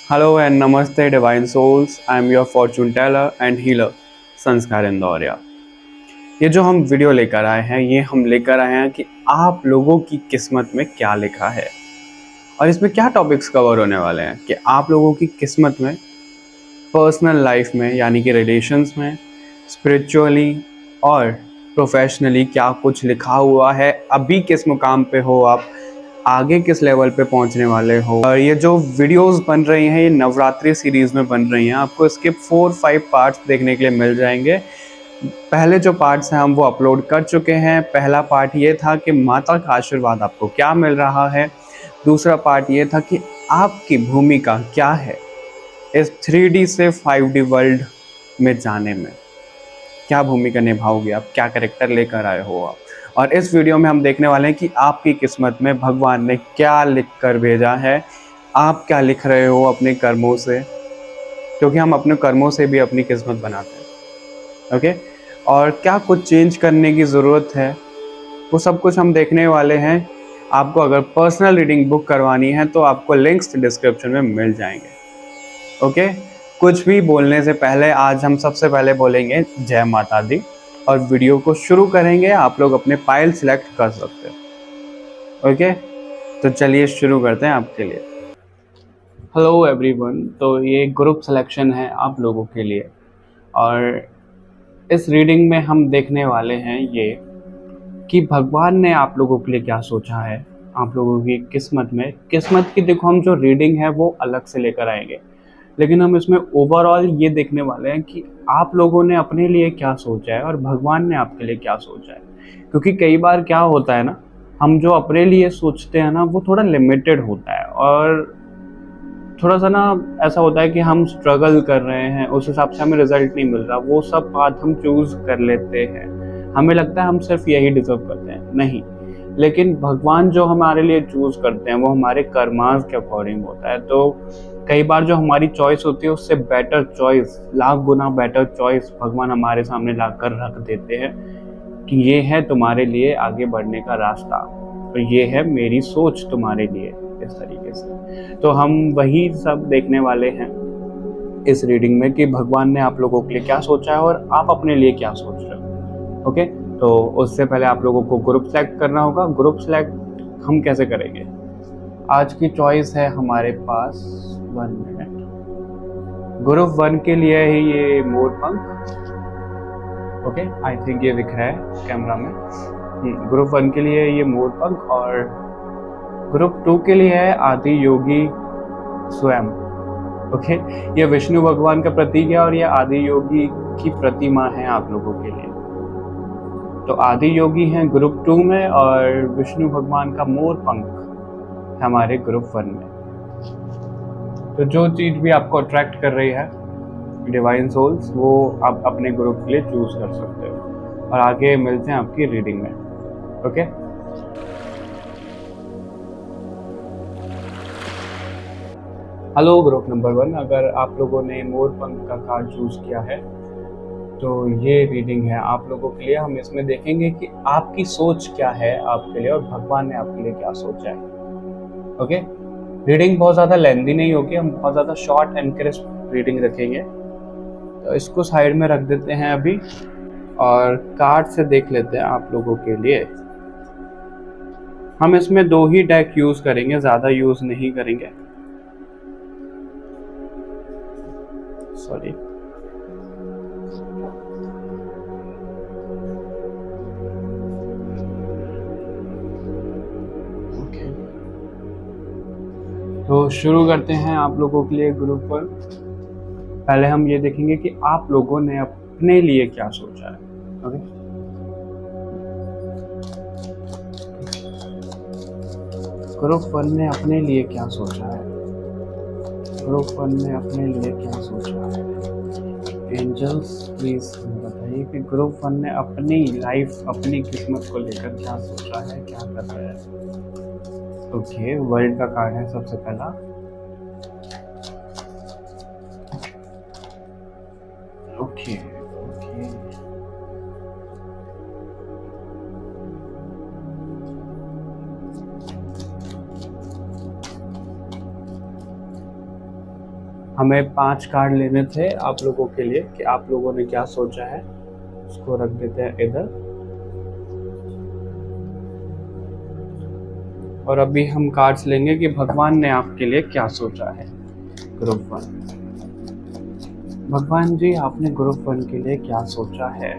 Hello and Namaste Divine Souls. I am your fortune teller and healer, संस्कार इंदौरिया। ये जो हम वीडियो लेकर आए हैं ये हम लेकर आए हैं कि आप लोगों की किस्मत में क्या लिखा है और इसमें क्या टॉपिक्स कवर होने वाले हैं कि आप लोगों की किस्मत में पर्सनल लाइफ में यानी कि रिलेशंस में, स्पिरिचुअली और प्रोफेशनली क्या कुछ लिखा हुआ है। अभी किस मुकाम पे हो आप, आगे किस लेवल पे पहुंचने वाले हो। और ये जो वीडियोस बन रही हैं ये नवरात्रि सीरीज में बन रही हैं। आपको इसके 4-5 पार्ट्स देखने के लिए मिल जाएंगे। पहले जो पार्ट्स हैं हम वो अपलोड कर चुके हैं। पहला पार्ट ये था कि माता का आशीर्वाद आपको क्या मिल रहा है। दूसरा पार्ट ये था कि आपकी भूमिका क्या है इस 3D से 5D वर्ल्ड में जाने में। क्या भूमिका निभाओगे आप, क्या कैरेक्टर लेकर आए हो आप। और इस वीडियो में हम देखने वाले हैं कि आपकी किस्मत में भगवान ने क्या लिख कर भेजा है, आप क्या लिख रहे हो अपने कर्मों से, क्योंकि हम अपने कर्मों से भी अपनी किस्मत बनाते हैं। ओके, और क्या कुछ चेंज करने की ज़रूरत है वो सब कुछ हम देखने वाले हैं। आपको अगर पर्सनल रीडिंग बुक करवानी है तो आपको लिंक्स डिस्क्रिप्शन में मिल जाएंगे। ओके, कुछ भी बोलने से पहले आज हम सबसे पहले बोलेंगे जय माता दी और वीडियो को शुरू करेंगे। आप लोग अपने पाइल सिलेक्ट कर सकते हो। ओके, तो चलिए शुरू करते हैं आपके लिए। हेलो एवरीवन, तो ये ग्रुप सिलेक्शन है आप लोगों के लिए और इस रीडिंग में हम देखने वाले हैं ये कि भगवान ने आप लोगों के लिए क्या सोचा है। आप लोगों की किस्मत की देखो, हम जो रीडिंग है वो अलग से लेकर आएंगे, लेकिन हम इसमें ओवरऑल ये देखने वाले हैं कि आप लोगों ने अपने लिए क्या सोचा है और भगवान ने आपके लिए क्या सोचा है। क्योंकि कई बार क्या होता है ना, हम जो अपने लिए सोचते हैं ना वो थोड़ा लिमिटेड होता है और थोड़ा सा ना ऐसा होता है कि हम स्ट्रगल कर रहे हैं, उस हिसाब से हमें रिजल्ट नहीं मिल रहा, वो सब बात हम चूज कर लेते हैं। हमें लगता है हम सिर्फ यही डिजर्व करते हैं, नहीं। लेकिन भगवान जो हमारे लिए चूज करते हैं वो हमारे कर्मास के अकॉर्डिंग होता है। तो कई बार जो हमारी चॉइस होती है उससे बेटर चॉइस, लाख गुना बेटर चॉइस भगवान हमारे सामने लाकर रख देते हैं कि ये है तुम्हारे लिए आगे बढ़ने का रास्ता और ये है मेरी सोच तुम्हारे लिए, इस तरीके से। तो हम वही सब देखने वाले हैं इस रीडिंग में कि भगवान ने आप लोगों के लिए क्या सोचा है और आप अपने लिए क्या सोच रहे हो। ओके, तो उससे पहले आप लोगों को ग्रुप सेलेक्ट करना होगा। ग्रुप सेलेक्ट हम कैसे करेंगे, आज की चॉइस है हमारे पास 1 मिनट। ग्रुप 1 के लिए ही ये मोर पंख, ओके आई थिंक ये दिख रहा है कैमरा में। ग्रुप 1 के लिए ये मोर पंख और ग्रुप 2 के लिए है आदि योगी स्वयं। ओके, ये विष्णु भगवान का प्रतीक है और ये आदि योगी की प्रतिमा है आप लोगों के लिए। तो आदि योगी हैं ग्रुप 2 में और विष्णु भगवान का मोर पंख हमारे ग्रुप 1 में। तो जो चीज भी आपको अट्रैक्ट कर रही है डिवाइन सोल्स, वो आप अपने ग्रुप के लिए चूज कर सकते हो और आगे मिलते हैं आपकी रीडिंग में। ओके, हेलो ग्रुप नंबर 1, अगर आप लोगों ने मोर पंख का कार्ड चूज किया है तो ये रीडिंग है आप लोगों के लिए। हम इसमें देखेंगे कि आपकी सोच क्या है आपके लिए और भगवान ने आपके लिए क्या सोचा है। ओके, रीडिंग बहुत ज़्यादा लेंदी नहीं होगी, हम बहुत ज़्यादा शॉर्ट एंड क्रिस्प रीडिंग रखेंगे। तो इसको साइड में रख देते हैं अभी और कार्ड से देख लेते हैं आप लोगों के लिए। हम इसमें 2 ही डेक यूज़ करेंगे, ज़्यादा यूज़ नहीं करेंगे। सॉरी, तो शुरू करते हैं आप लोगों के लिए ग्रुप पर। पहले हम ये देखेंगे कि आप लोगों ने अपने लिए क्या सोचा है। ओके, ग्रुप 1 ने अपने लिए क्या सोचा है, ग्रुप 1 ने अपने लिए क्या सोचा है। एंजल्स प्लीज बताइए कि ग्रुप 1 ने अपनी लाइफ, अपनी किस्मत को लेकर क्या सोचा है, क्या कर रहा है। ओके, वर्ल्ड का कार्ड है सबसे पहला। ओके ओके, हमें 5 कार्ड लेने थे आप लोगों के लिए कि आप लोगों ने क्या सोचा है। उसको रख देते हैं इधर। और अभी हम कार्ड्स लेंगे कि भगवान ने आपके लिए क्या सोचा है। ग्रुप 1, भगवान जी आपने ग्रुप 1 के लिए क्या सोचा है,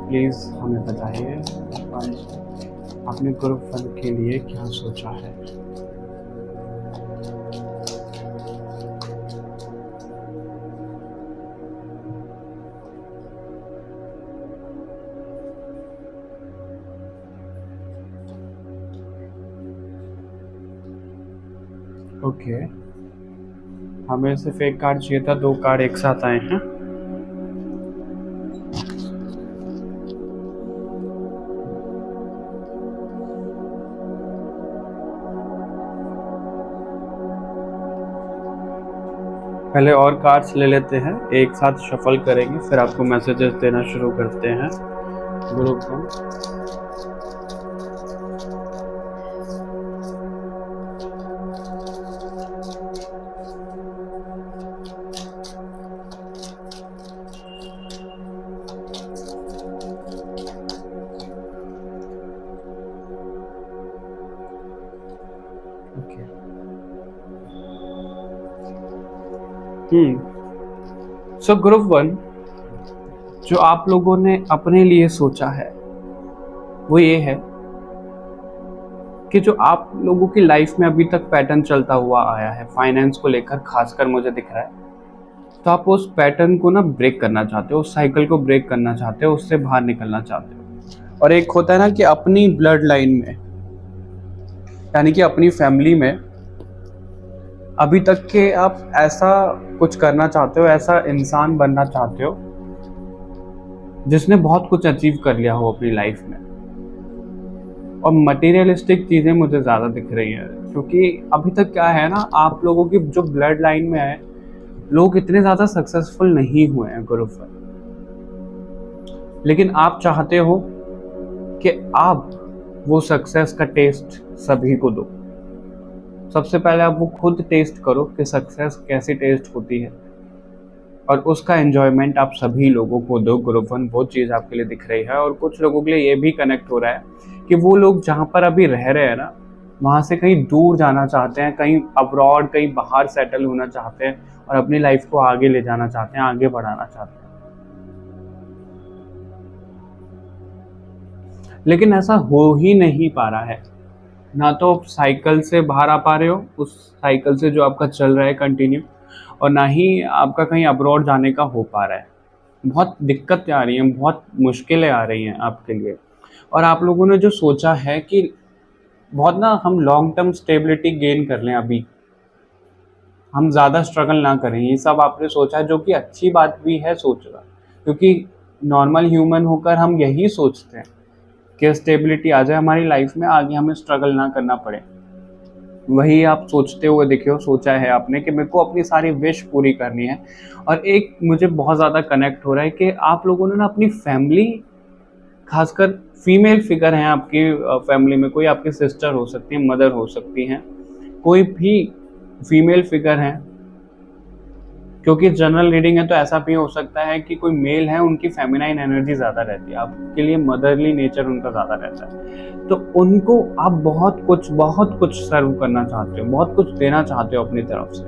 प्लीज हमें बताइए। भगवान जी आपने ग्रुप 1 के लिए क्या सोचा है। ओके, हमें सिर्फ एक कार्ड चाहिए था, 2 कार्ड एक साथ आए हैं। पहले और कार्ड्स ले लेते हैं, एक साथ शफल करेंगे, फिर आपको मैसेजेस देना शुरू करते हैं। ग्रुप 1, सो ग्रुप 1, जो आप लोगों ने अपने लिए सोचा है वो ये है कि जो आप लोगों की लाइफ में अभी तक पैटर्न चलता हुआ आया है फाइनेंस को लेकर, खासकर मुझे दिख रहा है, तो आप उस पैटर्न को ना ब्रेक करना चाहते हो, उस साइकिल को ब्रेक करना चाहते हो, उससे बाहर निकलना चाहते हो। और एक होता है ना कि अपनी ब्लड लाइन में, यानी कि अपनी फैमिली में अभी तक के आप ऐसा कुछ करना चाहते हो, ऐसा इंसान बनना चाहते हो जिसने बहुत कुछ अचीव कर लिया हो अपनी लाइफ में। और मटेरियलिस्टिक चीज़ें मुझे ज़्यादा दिख रही हैं, क्योंकि अभी तक क्या है ना, आप लोगों की जो ब्लड लाइन में है, लोग इतने ज़्यादा सक्सेसफुल नहीं हुए हैं ग्रुप में। लेकिन आप चाहते हो कि आप वो सक्सेस का टेस्ट सभी को दो। सबसे पहले आप वो खुद टेस्ट करो कि सक्सेस कैसी टेस्ट होती है, और उसका एंजॉयमेंट आप सभी लोगों को दो। ग्रुप 1 वो चीज़ आपके लिए दिख रही है। और कुछ लोगों के लिए ये भी कनेक्ट हो रहा है कि वो लोग जहाँ पर अभी रह रहे हैं ना, वहाँ से कहीं दूर जाना चाहते हैं, कहीं अब्रॉड, कहीं बाहर सेटल होना चाहते हैं, और अपनी लाइफ को आगे ले जाना चाहते हैं, आगे बढ़ाना चाहते हैं। लेकिन ऐसा हो ही नहीं पा रहा है। ना तो आप साइकिल से बाहर आ पा रहे हो, उस साइकिल से जो आपका चल रहा है कंटिन्यू, और ना ही आपका कहीं अब्रॉड जाने का हो पा रहा है। बहुत दिक्कतें आ रही हैं, बहुत मुश्किलें आ रही हैं आपके लिए। और आप लोगों ने जो सोचा है कि बहुत ना हम लॉन्ग टर्म स्टेबिलिटी गेन कर लें, अभी हम ज़्यादा स्ट्रगल ना करें, ये सब आपने सोचा है, जो कि अच्छी बात भी है सोचना, क्योंकि नॉर्मल ह्यूमन होकर हम यही सोचते हैं कि स्टेबिलिटी आ जाए हमारी लाइफ में, आगे हमें स्ट्रगल ना करना पड़े। वही आप सोचते हुए देखियो, सोचा है आपने कि मेरे को अपनी सारी विश पूरी करनी है। और एक मुझे बहुत ज़्यादा कनेक्ट हो रहा है कि आप लोगों ने ना अपनी फैमिली, खासकर फीमेल फिगर हैं आपकी फैमिली में, कोई आपकी सिस्टर हो सकती है, मदर हो सकती हैं, कोई भी फीमेल फिगर हैं, क्योंकि जनरल रीडिंग है तो ऐसा भी हो सकता है कि कोई मेल है, उनकी फेमिनाइन एनर्जी ज़्यादा रहती है, आपके लिए मदरली नेचर उनका ज़्यादा रहता है, तो उनको आप बहुत कुछ सर्व करना चाहते हो, बहुत कुछ देना चाहते हो अपनी तरफ से,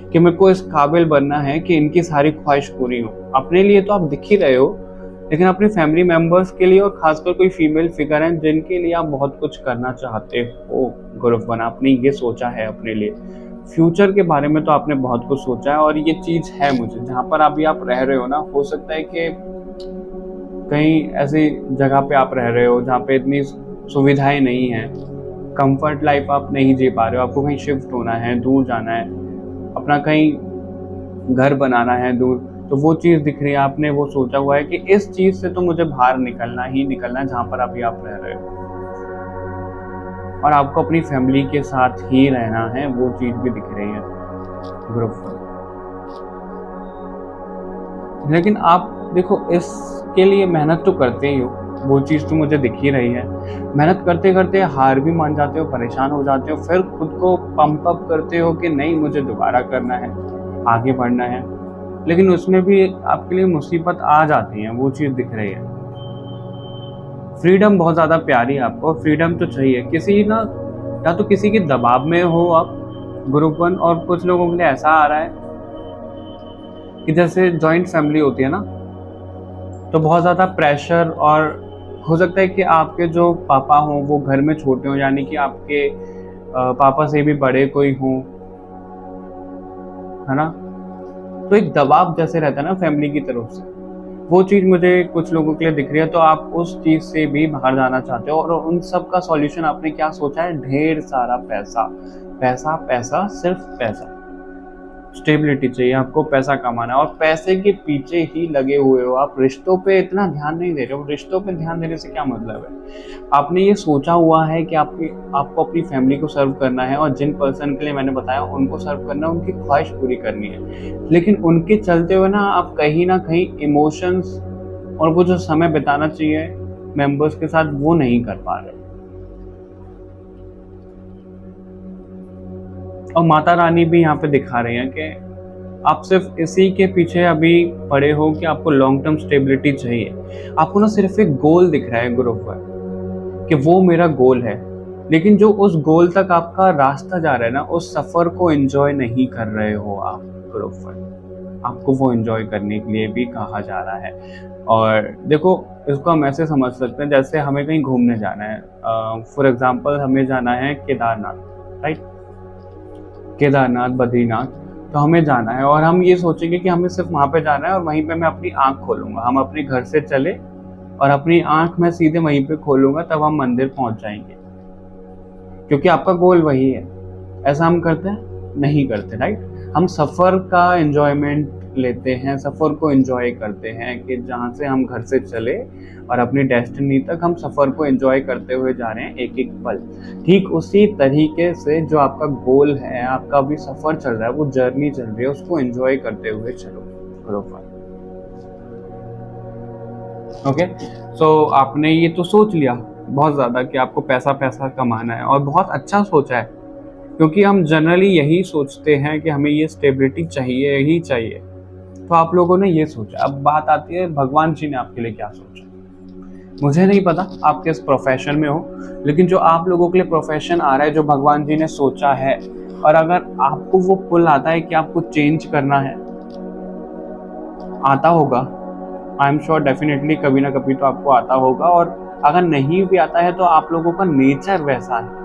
कि मेरे को इस काबिल बनना है कि इनकी सारी ख्वाहिश पूरी हो। अपने लिए तो आप दिख ही रहे हो, लेकिन अपनी फैमिली मेम्बर्स के लिए, और खासकर कोई फीमेल फिगर हैं जिनके लिए आप बहुत कुछ करना चाहते हो। ग्रुप 1, आपने ये सोचा है अपने लिए। फ्यूचर के बारे में तो आपने बहुत कुछ सोचा है, और ये चीज़ है मुझे, जहाँ पर अभी आप रह रहे हो ना, हो सकता है कि कहीं ऐसी जगह पे आप रह रहे हो जहाँ पे इतनी सुविधाएं नहीं हैं, कंफर्ट लाइफ आप नहीं जी पा रहे हो, आपको कहीं शिफ्ट होना है, दूर जाना है, अपना कहीं घर बनाना है दूर, तो वो चीज़ दिख रही है। आपने वो सोचा हुआ है कि इस चीज़ से तो मुझे बाहर निकलना ही निकलना है जहाँ पर अभी आप रह रहे हो, और आपको अपनी फैमिली के साथ ही रहना है, वो चीज़ भी दिख रही है ग्रुप 1। लेकिन आप देखो, इसके लिए मेहनत तो करते ही हो, वो चीज़ तो मुझे दिख ही रही है। मेहनत करते करते हार भी मान जाते हो, परेशान हो जाते हो, फिर खुद को पंप अप करते हो कि नहीं, मुझे दोबारा करना है, आगे बढ़ना है, लेकिन उसमें भी आपके लिए मुसीबत आ जाती है, वो चीज़ दिख रही है। फ्रीडम बहुत ज़्यादा प्यारी है आपको, फ्रीडम तो चाहिए। किसी ना, या तो किसी के दबाव में हो आप, ग्रुप वन, और कुछ लोगों के लिए ऐसा आ रहा है कि जैसे जॉइंट फैमिली होती है ना, तो बहुत ज़्यादा प्रेशर, और हो सकता है कि आपके जो पापा हों वो घर में छोटे हों, यानी कि आपके पापा से भी बड़े कोई हों, है ना? तो एक दबाव जैसे रहता है ना फैमिली की तरफ से, वो चीज़ मुझे कुछ लोगों के लिए दिख रही है। तो आप उस चीज़ से भी बाहर जाना चाहते हो, और उन सब का सॉल्यूशन आपने क्या सोचा है? ढेर सारा पैसा, पैसा, पैसा, सिर्फ पैसा। स्टेबिलिटी चाहिए आपको, पैसा कमाना है, और पैसे के पीछे ही लगे हुए हो आप। रिश्तों पे इतना ध्यान नहीं दे रहे हो। रिश्तों पे ध्यान देने से क्या मतलब है? आपने ये सोचा हुआ है कि आपको अपनी फैमिली को सर्व करना है, और जिन पर्सन के लिए मैंने बताया उनको सर्व करना है, उनकी ख्वाहिश पूरी करनी है। लेकिन उनके चलते हुए ना आप कहीं ना कहीं इमोशंस और वो जो समय बिताना चाहिए मेंबर्स के साथ, वो नहीं कर पा रहे। और माता रानी भी यहाँ पे दिखा रही हैं कि आप सिर्फ इसी के पीछे अभी पड़े हो कि आपको लॉन्ग टर्म स्टेबिलिटी चाहिए। आपको ना सिर्फ एक गोल दिख रहा है ग्रुप पर, कि वो मेरा गोल है, लेकिन जो उस गोल तक आपका रास्ता जा रहा है ना, उस सफर को एंजॉय नहीं कर रहे हो आप ग्रुप पर। आपको वो एंजॉय करने के लिए भी कहा जा रहा है। और देखो, इसको हम ऐसे समझ सकते हैं जैसे हमें कहीं घूमने जाना है। फॉर एग्जाम्पल हमें जाना है केदारनाथ, राइट? केदारनाथ, बद्रीनाथ, तो हमें जाना है, और हम ये सोचेंगे कि हमें सिर्फ वहाँ पे जाना है और वहीं पे मैं अपनी आँख खोलूँगा। हम अपने घर से चले और अपनी आँख मैं सीधे वहीं पे खोलूँगा, तब हम मंदिर पहुँच जाएंगे, क्योंकि आपका गोल वही है। ऐसा हम करते हैं? नहीं करते, राइट? हम सफ़र का एंजॉयमेंट लेते हैं, सफ़र को एंजॉय करते हैं कि जहाँ से हम घर से चले और अपनी डेस्टिनी तक हम सफ़र को एंजॉय करते हुए जा रहे हैं, एक एक पल। ठीक उसी तरीके से जो आपका गोल है, आपका भी सफ़र चल रहा है, वो जर्नी चल रही है, उसको एंजॉय करते हुए चलो बरोबर। ओके, सो आपने ये तो सोच लिया बहुत ज़्यादा कि आपको पैसा पैसा कमाना है, और बहुत अच्छा सोचा है, क्योंकि हम जनरली यही सोचते हैं कि हमें ये स्टेबिलिटी चाहिए ही चाहिए। तो आप लोगों ने ये सोचा। अब बात आती है भगवान जी ने आपके लिए क्या सोचा। मुझे नहीं पता आप किस प्रोफेशन में हो, लेकिन जो आप लोगों के लिए प्रोफेशन आ रहा है, जो भगवान जी ने सोचा है, और अगर आपको वो पुल आता है कि आपको चेंज करना है, आता होगा, आई एम श्योर डेफिनेटली कभी ना कभी तो आपको आता होगा। और अगर नहीं भी आता है तो आप लोगों का नेचर वैसा है,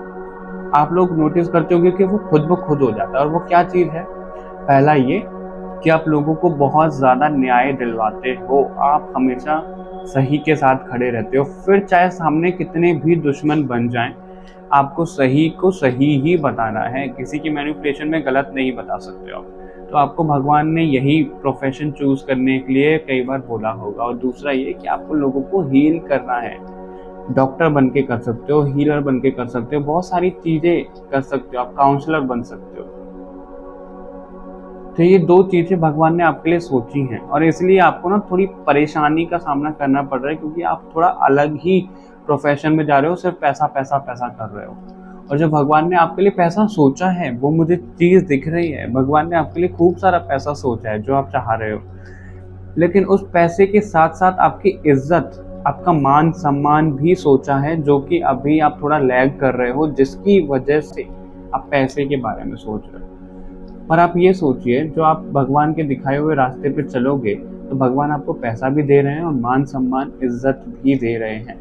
आप लोग नोटिस करते होंगे कि वो खुद ब खुद हो जाता है। और वो क्या चीज़ है? पहला ये कि आप लोगों को बहुत ज़्यादा न्याय दिलवाते हो, आप हमेशा सही के साथ खड़े रहते हो। फिर चाहे सामने कितने भी दुश्मन बन जाएं, आपको सही को सही ही बताना है, किसी की मैनिपुलेशन में गलत नहीं बता सकते हो। तो आपको भगवान ने यही प्रोफेशन चूज करने के लिए कई बार बोला होगा। और दूसरा ये कि आपको लोगों को हील करना है। डॉक्टर बन के कर सकते हो, हीलर बन के कर सकते हो, बहुत सारी चीज़ें कर सकते हो, आप काउंसलर बन सकते हो। तो ये दो चीज़ें भगवान ने आपके लिए सोची हैं, और इसलिए आपको ना थोड़ी परेशानी का सामना करना पड़ रहा है, क्योंकि आप थोड़ा अलग ही प्रोफेशन में जा रहे हो, सिर्फ पैसा पैसा पैसा कर रहे हो। और जो भगवान ने आपके लिए पैसा सोचा है, वो मुझे चीज़ दिख रही है। भगवान ने आपके लिए खूब सारा पैसा सोचा है जो आप चाह रहे हो, लेकिन उस पैसे के साथ साथ आपकी इज्जत, आपका मान सम्मान भी सोचा है, जो कि अभी आप थोड़ा लैग कर रहे हो, जिसकी वजह से आप पैसे के बारे में सोच रहे हो। पर आप ये सोचिए, जो आप भगवान के दिखाए हुए रास्ते पे चलोगे, तो भगवान आपको पैसा भी दे रहे हैं और मान सम्मान इज्जत भी दे रहे हैं।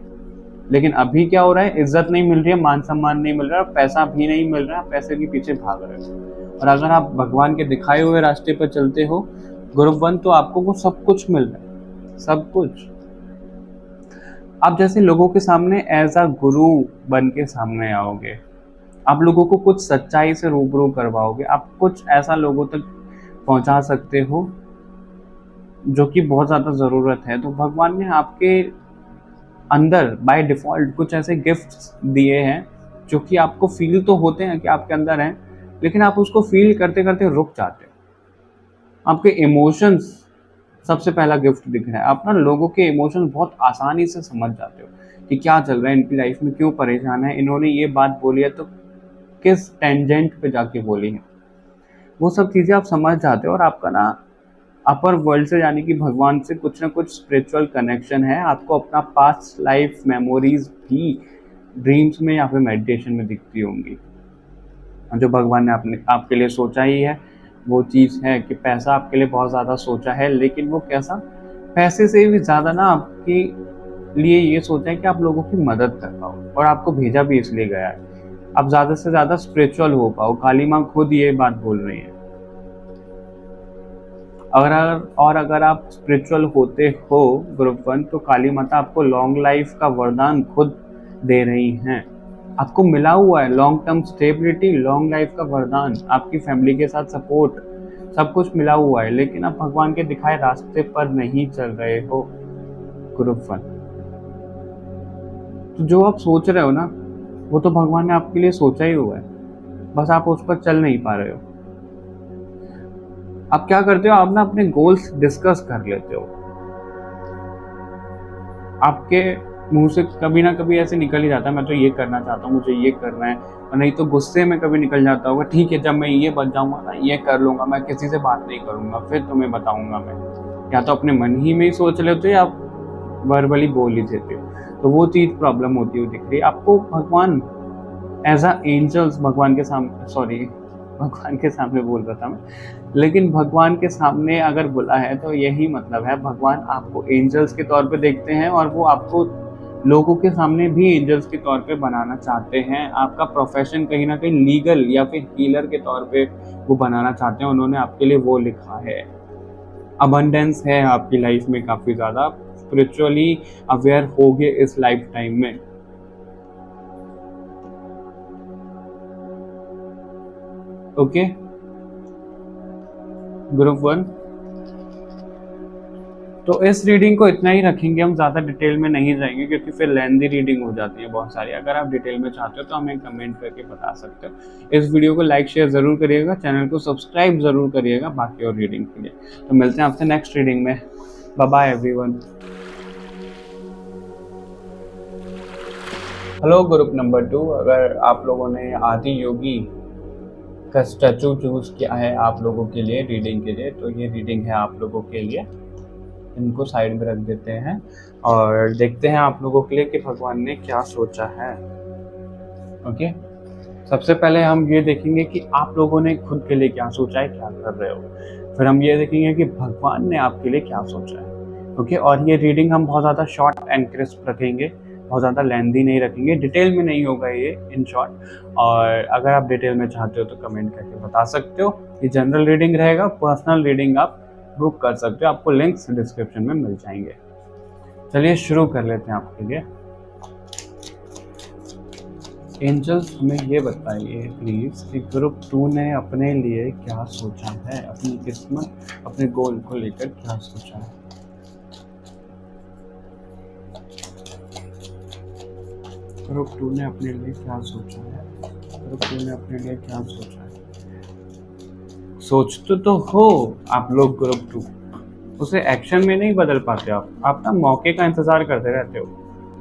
लेकिन अभी क्या हो रहा है? इज्जत नहीं मिल रही है, मान सम्मान नहीं मिल रहा है, पैसा भी नहीं मिल रहा है, पैसे के पीछे भाग रहे हो। और अगर आप भगवान के दिखाए हुए रास्ते पर चलते हो ग्रुप वन, तो आपको वो सब कुछ मिल रहा है, सब कुछ। आप जैसे लोगों के सामने एज अ गुरु बन के सामने आओगे, आप लोगों को कुछ सच्चाई से रूबरू करवाओगे, आप कुछ ऐसा लोगों तक पहुंचा सकते हो जो कि बहुत ज़्यादा ज़रूरत है। तो भगवान ने आपके अंदर बाय डिफ़ॉल्ट कुछ ऐसे गिफ्ट्स दिए हैं जो कि आपको फील तो होते हैं कि आपके अंदर हैं, लेकिन आप उसको फील करते करते रुक जाते हो। आपके इमोशंस सबसे पहला गिफ्ट दिख रहा है। आप ना लोगों के इमोशंस बहुत आसानी से समझ जाते हो कि क्या चल रहा है इनकी लाइफ में, क्यों परेशान है, इन्होंने ये बात बोली है तो किस टेंजेंट पे जाके बोली है। वो सब चीज़ें आप समझ जाते हो और आपका ना अपर वर्ल्ड से यानी कि भगवान से कुछ ना कुछ स्पिरिचुअल कनेक्शन है। आपको अपना पास्ट लाइफ मेमोरीज भी ड्रीम्स में या फिर मेडिटेशन में दिखती होंगी। जो भगवान ने आपने आपके लिए सोचा ही है वो चीज़ है कि पैसा आपके लिए बहुत ज़्यादा सोचा है, लेकिन वो कैसा, पैसे से भी ज़्यादा ना आपके लिए ये सोचा है कि आप लोगों की मदद कर पाओ, और आपको भेजा भी इसलिए गया है आप ज़्यादा से ज़्यादा स्पिरिचुअल हो पाओ। काली माँ खुद ये बात बोल रही है। अगर आप स्पिरिचुअल होते हो ग्रुप 1, तो काली माता आपको लॉन्ग लाइफ का वरदान खुद दे रही हैं। आपको मिला हुआ है long term stability, long life का वरदान, आपकी फैमिली के साथ सपोर्ट, सब कुछ मिला हुआ है, लेकिन आप भगवान के दिखाए रास्ते पर नहीं चल रहे हो ग्रुप 1। तो जो आप सोच रहे हो ना, वो तो भगवान ने आपके लिए सोचा ही हुआ है, बस आप उस पर चल नहीं पा रहे हो। आप क्या करते हो, आप ना अपने गोल्स डिस्कस कर लेते हो। आपके मुंह से कभी ना कभी ऐसे निकल ही जाता है, मैं तो ये करना चाहता हूँ, मुझे ये करना है, और नहीं तो गुस्से में कभी निकल जाता होगा, ठीक है जब मैं ये बन जाऊंगा ना ये कर लूंगा, मैं किसी से बात नहीं करूंगा, फिर तुम्हें बताऊंगा मैं। या तो अपने मन ही में ही सोच लेते हो या वर्बली बोल ही देते हो। तो वो चीज़ प्रॉब्लम होती हुई दिख रही है आपको। भगवान एज अ एंजल्स भगवान के सामने बोल रहा था मैं, लेकिन भगवान के सामने अगर बुला है तो यही मतलब है भगवान आपको एंजल्स के तौर पे देखते हैं, और वो आपको लोगों के सामने भी एंजल्स के तौर पे बनाना चाहते हैं। आपका प्रोफेशन कहीं ना कहीं लीगल या फिर हीलर के तौर पे वो बनाना चाहते हैं, उन्होंने आपके लिए वो लिखा है। अबंडेंस है आपकी लाइफ में, काफ़ी ज़्यादा स्पिरिचुअली अवेयर होगे इस लाइफ टाइम में। ओके ग्रुप 1, तो इस रीडिंग को इतना ही रखेंगे, हम ज़्यादा डिटेल में नहीं जाएंगे क्योंकि फिर लेंदी रीडिंग हो जाती है बहुत सारी। अगर आप डिटेल में चाहते हो तो हमें कमेंट करके बता सकते हो। इस वीडियो को लाइक शेयर ज़रूर करिएगा, चैनल को सब्सक्राइब ज़रूर करिएगा बाकी और रीडिंग के लिए। तो मिलते हैं आपसे नेक्स्ट रीडिंग में। Bye bye everyone. Hello group number 2, अगर आप लोगों ने आदि योगी का स्टैचू चूज किया है आप लोगों के लिए रीडिंग के लिए, तो ये रीडिंग है आप लोगों के लिए। इनको साइड में रख देते हैं और देखते हैं आप लोगों के लिए कि भगवान ने क्या सोचा है। ओके, सबसे पहले हम ये देखेंगे कि आप लोगों ने खुद के लिए क्या सोचा है, क्या कर रहे हो। फिर हम ये देखेंगे कि भगवान ने आपके लिए क्या सोचा है। ओके, और ये रीडिंग हम बहुत ज़्यादा शॉर्ट एंड क्रिस्प रखेंगे, बहुत ज़्यादा लेंदी नहीं रखेंगे, डिटेल में नहीं होगा ये, इन शॉर्ट। और अगर आप डिटेल में चाहते हो तो कमेंट करके बता सकते हो। ये जनरल रीडिंग रहेगा, पर्सनल रीडिंग आप बुक कर सकते हो, आपको लिंक्स डिस्क्रिप्शन में मिल जाएंगे। चलिए शुरू कर लेते हैं आपके लिए। एंजल्स हमें ये बताइए प्लीज कि ग्रुप 2 ने अपने लिए क्या सोचा है, अपनी किस्मत, अपने गोल को लेकर क्या सोचा है। ग्रुप 2 ने अपने लिए क्या सोचा है, ग्रुप 2 ने अपने लिए क्या सोचा है। सोचते तो हो आप लोग ग्रुप 2, उसे एक्शन में नहीं बदल पाते आप ना मौके का इंतजार करते रहते हो,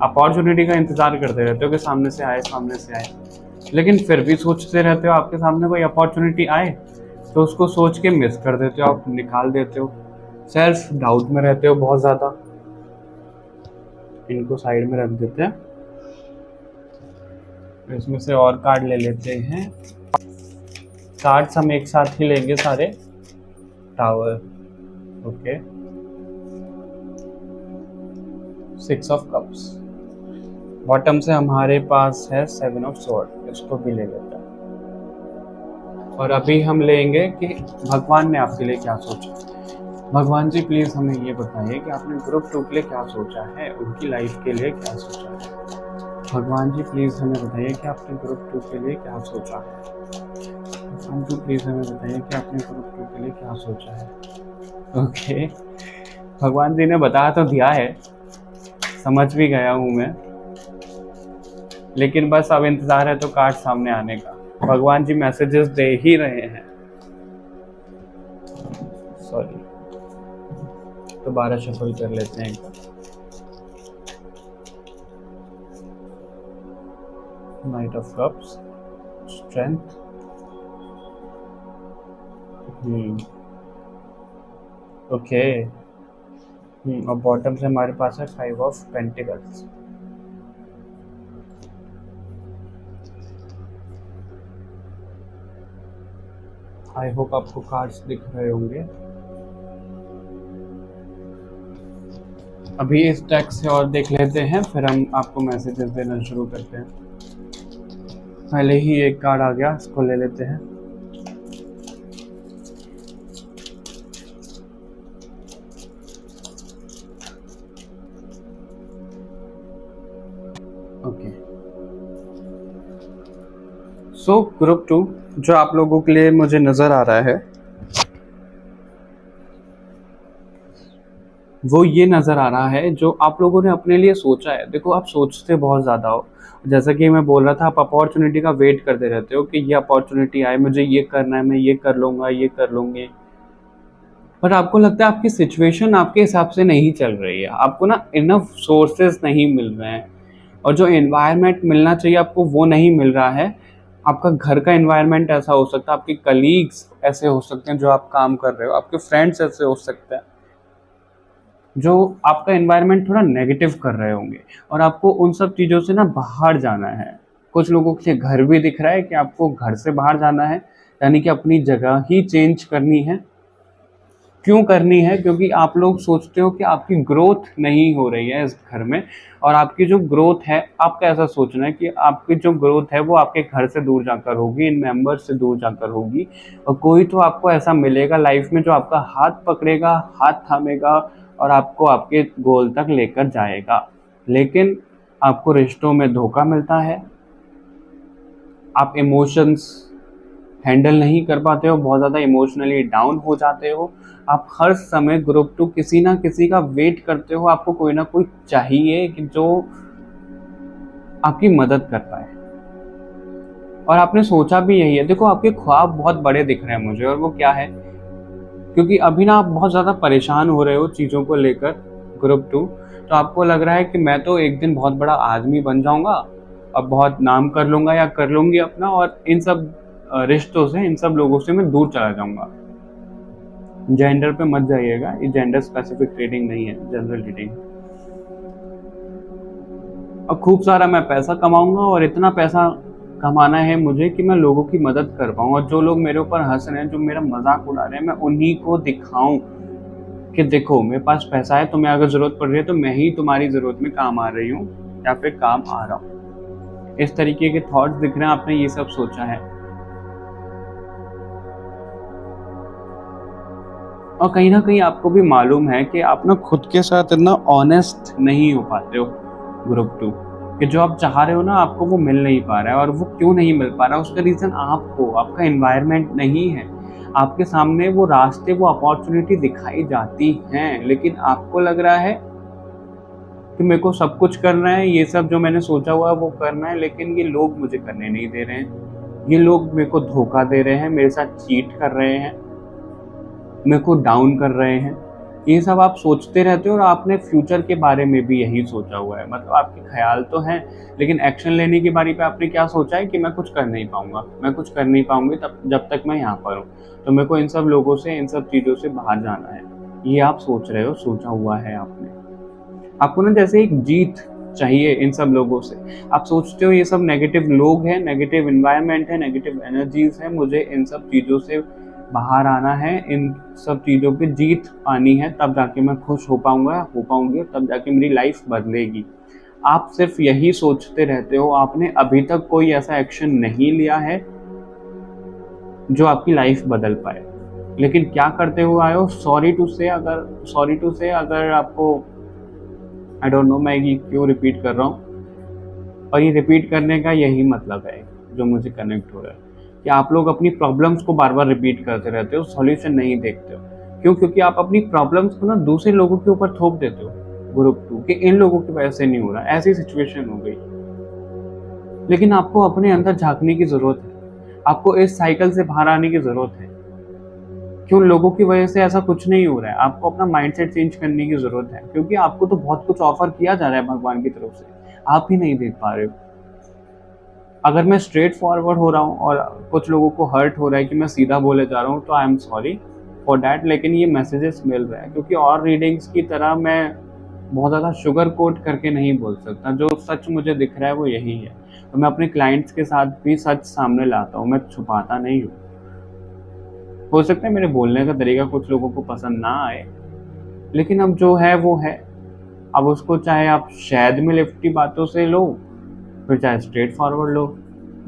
अपॉर्चुनिटी का इंतजार करते रहते हो कि सामने से आए, लेकिन फिर भी सोचते रहते हो आपके सामने कोई अपॉर्चुनिटी आए तो उसको सोच के मिस कर देते हो, आप निकाल देते हो, सेल्फ डाउट में रहते हो बहुत ज़्यादा। इनको साइड में रख देते हैं, इसमें से और कार्ड ले लेते हैं। कार्ड्स हम एक साथ ही लेंगे सारे। Tower, okay, 6 of cups, bottom से हमारे पास है 7 ऑफ स्वॉर्ड, इसको भी ले लेते हैं। और अभी हम लेंगे कि भगवान ने आपके लिए क्या सोचा। भगवान जी प्लीज हमें ये बताइए कि आपने ग्रुप 2 के लिए क्या सोचा है, उनकी लाइफ के लिए क्या सोचा है। भगवान जी प्लीज हमें बताइए कि आपने ग्रुप 2 के लिए क्या सोचा है। भगवान जी प्लीज हमें बताइए कि आपने ग्रुप 2 के लिए क्या सोचा है। ओके, भगवान जी ने बता तो दिया है, समझ भी गया हूँ मैं, लेकिन बस अब इंतजार है तो कार्ड सामने आने का। भगवान जी मैसेजेस दे ही रहे हैं। सॉरी, दोबारा शफल कर लेते हैं एक बार। Knight of cups, strength, hmm. Okay. और बॉटम से हमारे पास है 5 ऑफ पेंटिकल्स। आई होप आपको कार्ड्स दिख रहे होंगे। अभी इस टैग से और देख लेते हैं, फिर हम आपको मैसेजेस देना शुरू करते हैं। पहले ही एक कार्ड आ गया, इसको ले लेते हैं। ओके। सो ग्रुप 2 जो आप लोगों के लिए मुझे नजर आ रहा है वो ये नज़र आ रहा है जो आप लोगों ने अपने लिए सोचा है। देखो, आप सोचते बहुत ज़्यादा हो। जैसा कि मैं बोल रहा था, आप अपॉर्चुनिटी का वेट करते रहते हो कि ये अपॉर्चुनिटी आए, मुझे ये करना है, मैं ये कर लूँगा, ये कर लूँगी। पर आपको लगता है आपकी सिचुएशन आपके हिसाब से नहीं चल रही है। आपको ना इनफ सोर्सेज नहीं मिल रहे हैं, और जो एनवायरनमेंट मिलना चाहिए आपको वो नहीं मिल रहा है। आपका घर का एनवायरनमेंट ऐसा हो सकता है, आपके कलीग्स ऐसे हो सकते हैं जो आप काम कर रहे हो, आपके फ्रेंड्स ऐसे हो सकते हैं जो आपका एनवायरनमेंट थोड़ा नेगेटिव कर रहे होंगे, और आपको उन सब चीज़ों से ना बाहर जाना है। कुछ लोगों के लिए घर भी दिख रहा है कि आपको घर से बाहर जाना है, यानी कि अपनी जगह ही चेंज करनी है। क्यों करनी है? क्योंकि आप लोग सोचते हो कि आपकी ग्रोथ नहीं हो रही है इस घर में, और आपकी जो ग्रोथ है, आपका ऐसा सोचना है कि आपकी जो ग्रोथ है वो आपके घर से दूर जाकर होगी, इन मेंबर्स से दूर जाकर होगी। और कोई तो आपको ऐसा मिलेगा लाइफ में जो आपका हाथ पकड़ेगा, हाथ थामेगा और आपको आपके गोल तक लेकर जाएगा। लेकिन आपको रिश्तों में धोखा मिलता है, आप इमोशंस हैंडल नहीं कर पाते हो, बहुत ज़्यादा इमोशनली डाउन हो जाते हो। आप हर समय ग्रुप 2 किसी ना किसी का वेट करते हो, आपको कोई ना कोई चाहिए कि जो आपकी मदद कर पाए। और आपने सोचा भी यही है। देखो, आपके ख्वाब बहुत बड़े दिख रहे हैं मुझे, और वो क्या है, क्योंकि अभी ना आप बहुत ज़्यादा परेशान हो रहे हो चीज़ों को लेकर ग्रुप 2। तो आपको लग रहा है कि मैं तो एक दिन बहुत बड़ा आदमी बन जाऊंगा, अब बहुत नाम कर लूँगा या कर लूँगी अपना, और इन सब रिश्तों से, इन सब लोगों से मैं दूर चला जाऊंगा। जेंडर पे मत जाइएगा, ये जेंडर स्पेसिफिक रीडिंग नहीं है, जनरल रीडिंग। और खूब सारा मैं पैसा कमाऊंगा, और इतना पैसा कमाना है मुझे कि मैं लोगों की मदद कर पाऊँ, और जो लोग मेरे ऊपर हंस रहे हैं, जो मेरा मजाक उड़ा रहे हैं, मैं उन्हीं को दिखाऊं कि देखो मेरे पास पैसा है, तुम्हें अगर जरूरत पड़ रही है तो मैं ही तुम्हारी जरूरत में काम आ रही हूँ या फिर काम आ रहा हूँ। इस तरीके के थॉट्स दिख रहे हैं, आपने ये सब सोचा है। और कहीं ना कहीं आपको भी मालूम है कि आप ना खुद के साथ इतना ऑनेस्ट नहीं हो पाते हो ग्रुप 2, कि जो आप चाह रहे हो ना आपको वो मिल नहीं पा रहा है। और वो क्यों नहीं मिल पा रहा है, उसका रीज़न आपको, आपका एनवायरनमेंट नहीं है। आपके सामने वो रास्ते, वो अपॉर्चुनिटी दिखाई जाती हैं, लेकिन आपको लग रहा है कि मेरे को सब कुछ करना है, ये सब जो मैंने सोचा हुआ है वो करना है, लेकिन ये लोग मुझे करने नहीं दे रहे हैं। ये लोग मेरे को धोखा दे रहे हैं, मेरे साथ चीट कर रहे हैं, मेरे को डाउन कर रहे हैं। ये सब आप सोचते रहते हो, और आपने फ्यूचर के बारे में भी यही सोचा हुआ है। मतलब आपके ख्याल तो हैं, लेकिन एक्शन लेने की बारी पे आपने क्या सोचा है कि मैं कुछ कर नहीं पाऊंगा, मैं कुछ कर नहीं पाऊंगी तब जब तक मैं यहाँ पर हूँ, तो मेरे को इन सब लोगों से, इन सब चीज़ों से बाहर जाना है। ये आप सोच रहे हो, सोचा हुआ है आपने। आपको ना जैसे एक जीत चाहिए इन सब लोगों से। आप सोचते हो ये सब नेगेटिव लोग हैं, नेगेटिव एनवायरनमेंट है, नेगेटिव एनर्जीज है, मुझे इन सब चीज़ों से बाहर आना है, इन सब चीज़ों पे जीत पानी है, तब जाके मैं खुश हो पाऊंगा, हो पाऊंगी, तब जाके मेरी लाइफ बदलेगी। आप सिर्फ यही सोचते रहते हो। आपने अभी तक कोई ऐसा एक्शन नहीं लिया है जो आपकी लाइफ बदल पाए। लेकिन क्या करते हुए आए हो, सॉरी टू से, अगर आपको, आई डोंट नो मैं ये क्यों रिपीट कर रहा हूँ, और ये रिपीट करने का यही मतलब है जो मुझे कनेक्ट हो रहा है, कि आप लोग अपनी प्रॉब्लम्स को बार बार रिपीट करते रहते हो, सॉल्यूशन नहीं देखते हो। क्यों? क्योंकि आप अपनी प्रॉब्लम्स को ना दूसरे लोगों के ऊपर थोप देते हो ग्रुप 2 कि इन लोगों की वजह से नहीं हो रहा, ऐसी सिचुएशन हो गई। लेकिन आपको अपने अंदर झांकने की जरूरत है, आपको इस साइकिल से बाहर आने की जरूरत है। क्यों? लोगों की वजह से ऐसा कुछ नहीं हो रहा है, आपको अपना माइंडसेट चेंज करने की जरूरत है, क्योंकि आपको तो बहुत कुछ ऑफर किया जा रहा है भगवान की तरफ से, आप ही नहीं देख पा रहे हो। अगर मैं स्ट्रेट फॉरवर्ड हो रहा हूँ और कुछ लोगों को हर्ट हो रहा है कि मैं सीधा बोले जा रहा हूँ, तो I am sorry for that, लेकिन ये मैसेजेस मिल रहे हैं क्योंकि और रीडिंग्स की तरह मैं बहुत ज़्यादा शुगर कोट करके नहीं बोल सकता। जो सच मुझे दिख रहा है वो यही है। तो मैं अपने क्लाइंट्स के साथ भी सच सामने लाता हूँ, मैं छुपाता नहीं हूँ। हो सकता है मेरे बोलने का तरीका कुछ लोगों को पसंद ना आए, लेकिन अब जो है वो है। अब उसको चाहे आप शहद में लिपटी बातों से लो, फिर चाहे स्ट्रेट फॉरवर्ड लो,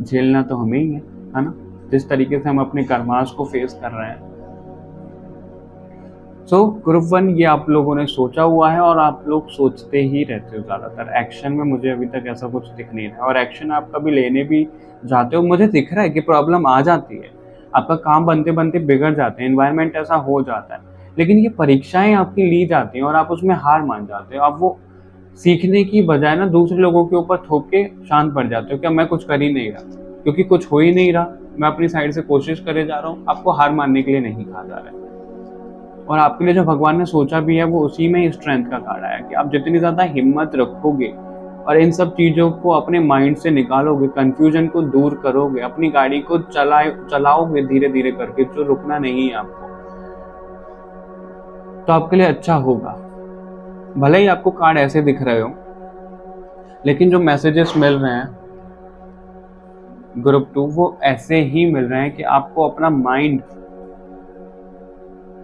झेलना तो हमें ही है ना, जिस तरीके से हम अपने कर्मास को फेस कर रहे हैं। सो ग्रुप 1 ये आप लोगों ने सोचा हुआ है और आप लोग सोचते ही रहते हो ज़्यादातर। एक्शन में मुझे अभी तक ऐसा कुछ दिख नहीं रहा है, और एक्शन आप कभी लेने भी जाते हो मुझे दिख रहा है कि प्रॉब्लम आ जाती है, आपका काम बनते बनते बिगड़ जाते हैं, एनवायरनमेंट ऐसा हो जाता है, लेकिन ये परीक्षाएं आपकी ली जाती हैं और आप उसमें हार मान जाते हो। आप वो सीखने की बजाय ना दूसरे लोगों के ऊपर थोप के शांत पड़ जाते हो कि मैं कुछ कर ही नहीं रहा, क्योंकि कुछ हो ही नहीं रहा, मैं अपनी साइड से कोशिश करे जा रहा हूँ। आपको हार मानने के लिए नहीं कहा जा रहा है, और आपके लिए जो भगवान ने सोचा भी है वो उसी में ही स्ट्रेंथ का कार्ड है कि आप जितनी ज़्यादा हिम्मत रखोगे और इन सब चीज़ों को अपने माइंड से निकालोगे, कंफ्यूजन को दूर करोगे, अपनी गाड़ी को चलाओगे धीरे धीरे करके, जो रुकना नहीं है आपको, तो आपके लिए अच्छा होगा। भले ही आपको कार्ड ऐसे दिख रहे हो, लेकिन जो मैसेजेस मिल रहे हैं ग्रुप 2 वो ऐसे ही मिल रहे हैं कि आपको अपना माइंड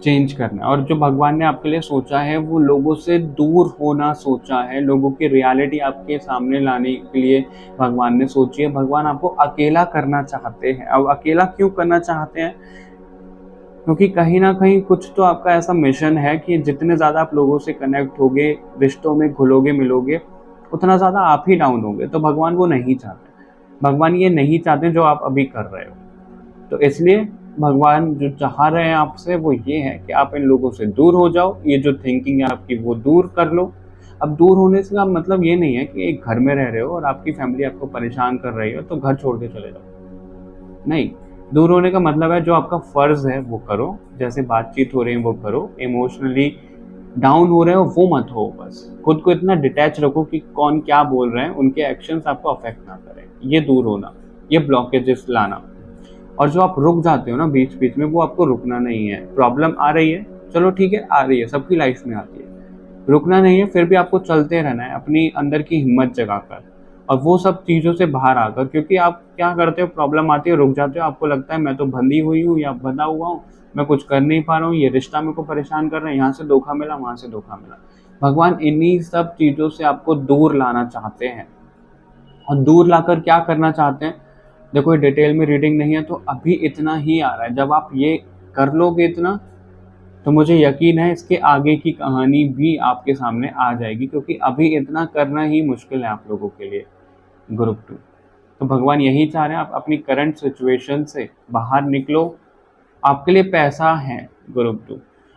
चेंज करना है। और जो भगवान ने आपके लिए सोचा है वो लोगों से दूर होना सोचा है, लोगों की रियलिटी आपके सामने लाने के लिए भगवान ने सोची है। भगवान आपको अकेला करना चाहते हैं। अब अकेला क्यों करना चाहते हैं? क्योंकि कहीं ना कहीं कुछ तो आपका ऐसा मिशन है कि जितने ज़्यादा आप लोगों से कनेक्ट होगे, रिश्तों में घुलोगे मिलोगे, उतना ज़्यादा आप ही डाउन होगे। तो भगवान वो नहीं चाहते, भगवान ये नहीं चाहते जो आप अभी कर रहे हो। तो इसलिए भगवान जो चाह रहे हैं आपसे वो ये है कि आप इन लोगों से दूर हो जाओ, ये जो थिंकिंग है आपकी वो दूर कर लो। अब दूर होने से का मतलब ये नहीं है कि एक घर में रह रहे हो और आपकी फैमिली आपको परेशान कर रही हो तो घर छोड़ के चले जाओ, नहीं। दूर होने का मतलब है जो आपका फर्ज है वो करो, जैसे बातचीत हो रही है वो करो, इमोशनली डाउन हो रहे हो वो मत हो, बस खुद को इतना डिटैच रखो कि कौन क्या बोल रहे हैं उनके एक्शंस आपको अफेक्ट ना करें। ये दूर होना, ये ब्लॉकेजेस लाना। और जो आप रुक जाते हो ना बीच बीच में, वो आपको रुकना नहीं है। प्रॉब्लम आ रही है, चलो ठीक है, आ रही है, सबकी लाइफ में आती है, रुकना नहीं है, फिर भी आपको चलते रहना है अपनी अंदर की हिम्मत जगाकर और वो सब चीज़ों से बाहर आकर। क्योंकि आप क्या करते हो, प्रॉब्लम आती है, रुक जाते हो, आपको लगता है मैं तो बंधी हुई हूँ या बंधा हुआ हूँ, मैं कुछ कर नहीं पा रहा हूँ, ये रिश्ता मेरे को परेशान कर रहा है, यहाँ से धोखा मिला, वहाँ से धोखा मिला। भगवान इन्हीं सब चीज़ों से आपको दूर लाना चाहते हैं। और दूर लाकर क्या करना चाहते हैं, देखो ये डिटेल में रीडिंग नहीं है तो अभी इतना ही आ रहा है। जब आप ये कर लोगे इतना, तो मुझे यकीन है इसके आगे की कहानी भी आपके सामने आ जाएगी, क्योंकि अभी इतना करना ही मुश्किल है आप लोगों के लिए ग्रुप 2। तो भगवान यही चाह रहे हैं आप अपनी करंट सिचुएशन से बाहर निकलो। आपके लिए पैसा है ग्रुप 2,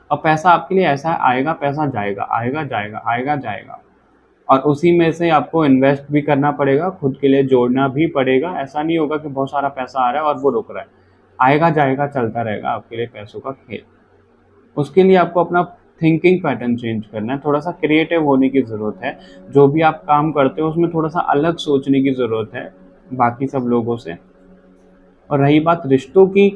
और पैसा आपके लिए ऐसा आएगा, पैसा जाएगा, आएगा जाएगा, आएगा जाएगा, और उसी में से आपको इन्वेस्ट भी करना पड़ेगा, खुद के लिए जोड़ना भी पड़ेगा। ऐसा नहीं होगा कि बहुत सारा पैसा आ रहा है और वो रुक रहा है, आएगा जाएगा चलता रहेगा आपके लिए पैसों का खेल। उसके लिए आपको अपना थिंकिंग पैटर्न चेंज करना है, थोड़ा सा क्रिएटिव होने की ज़रूरत है। जो भी आप काम करते हो उसमें थोड़ा सा अलग सोचने की ज़रूरत है बाकी सब लोगों से। और रही बात रिश्तों की,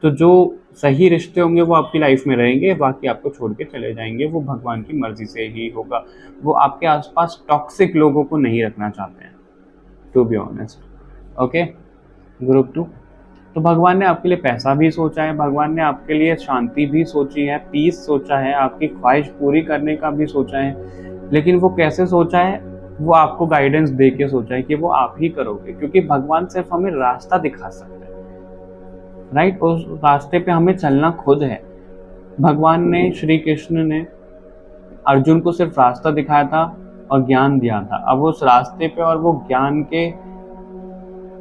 तो जो सही रिश्ते होंगे वो आपकी लाइफ में रहेंगे, बाकी आपको छोड़ के चले जाएंगे, वो भगवान की मर्जी से ही होगा। वो आपके आसपास टॉक्सिक लोगों को नहीं रखना चाहते हैं, to be honest. Okay group 2, तो भगवान ने आपके लिए पैसा भी सोचा है, भगवान ने आपके लिए शांति भी सोची है, पीस सोचा है, आपकी ख्वाहिश पूरी करने का भी सोचा है। लेकिन वो कैसे सोचा है, वो आपको गाइडेंस दे के सोचा है कि वो आप ही करोगे, क्योंकि भगवान सिर्फ हमें रास्ता दिखा सकते हैं, राइट। उस रास्ते पे हमें चलना खुद है। भगवान ने, श्री कृष्ण ने अर्जुन को सिर्फ रास्ता दिखाया था और ज्ञान दिया था। अब उस रास्ते पे और वो ज्ञान के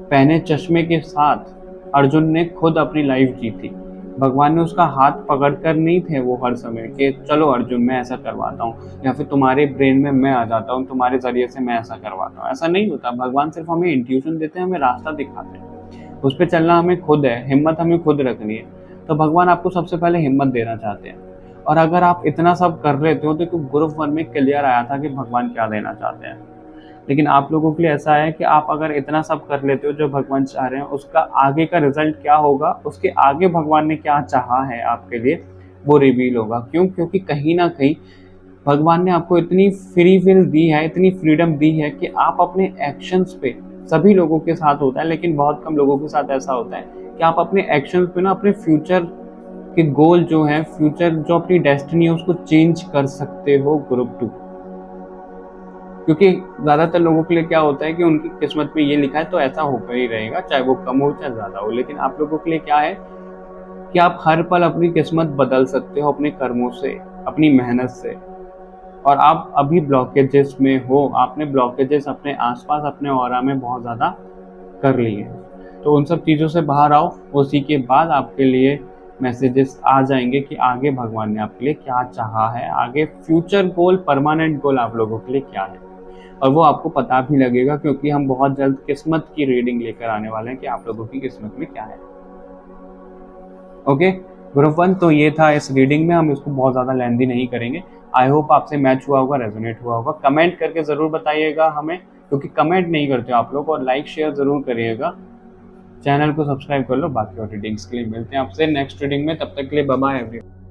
पहने चश्मे के साथ अर्जुन ने खुद अपनी लाइफ जी थी। भगवान ने उसका हाथ पकड़कर नहीं थे वो हर समय कि चलो अर्जुन मैं ऐसा करवाता हूँ, या फिर तुम्हारे ब्रेन में मैं आ जाता हूँ, तुम्हारे जरिए से मैं ऐसा करवाता हूँ। ऐसा नहीं होता। भगवान सिर्फ हमें इंट्यूशन देते हैं, हमें रास्ता दिखाते हैं, उस पर चलना हमें खुद है, हिम्मत हमें खुद रखनी है। तो भगवान आपको सबसे पहले हिम्मत देना चाहते हैं। और अगर आप इतना सब कर लेते हो, तो ग्रुप 1 में क्लियर आया था कि भगवान क्या देना चाहते हैं। लेकिन आप लोगों के लिए ऐसा है कि आप अगर इतना सब कर लेते हो जो भगवान चाह रहे हैं, उसका आगे का रिजल्ट क्या होगा, उसके आगे भगवान ने क्या चाहा है आपके लिए, वो रिवील होगा। क्यों? क्योंकि कहीं ना कहीं भगवान ने आपको इतनी फ्री विल दी है, इतनी फ्रीडम दी है कि आप अपने एक्शंस पे, सभी लोगों के साथ होता है लेकिन बहुत कम लोगों के साथ ऐसा होता है कि आप अपने एक्शंस पे ना अपने फ्यूचर के गोल जो है, फ्यूचर जो अपनी डेस्टिनी है, उसको चेंज कर सकते हो ग्रुप 2। क्योंकि ज़्यादातर लोगों के लिए क्या होता है कि उनकी किस्मत में ये लिखा है तो ऐसा होकर ही रहेगा, चाहे वो कम हो चाहे ज़्यादा हो। लेकिन आप लोगों के लिए क्या है कि आप हर पल अपनी किस्मत बदल सकते हो अपने कर्मों से, अपनी मेहनत से। और आप अभी ब्लॉकेजेस में हो, आपने ब्लॉकेजेस अपने आसपास, अपने ऑरा में बहुत ज़्यादा कर लिए हैं। तो उन सब चीज़ों से बाहर आओ, उसी के बाद आपके लिए मैसेजेस आ जाएंगे कि आगे भगवान ने आपके लिए क्या चाहा है, आगे फ्यूचर गोल, परमानेंट गोल आप लोगों के लिए क्या है। और वो आपको पता भी लगेगा क्योंकि हम बहुत जल्द किस्मत की रीडिंग लेकर आने वाले हैं कि आप लोगों की किस्मत में क्या है। ओके ग्रुप 1, तो ये था इस रीडिंग में, हम इसको बहुत ज़्यादा लेंथी नहीं करेंगे। आई होप आपसे मैच हुआ होगा, रेजोनेट हुआ होगा। कमेंट करके ज़रूर बताइएगा हमें, क्योंकि कमेंट नहीं करते आप लोग, और लाइक शेयर ज़रूर करिएगा। चैनल को सब्सक्राइब कर लो। बाकी और रीडिंग्स के लिए मिलते हैं आपसे नेक्स्ट रीडिंग में, तब तक के लिए बाय बाय एवरीवन।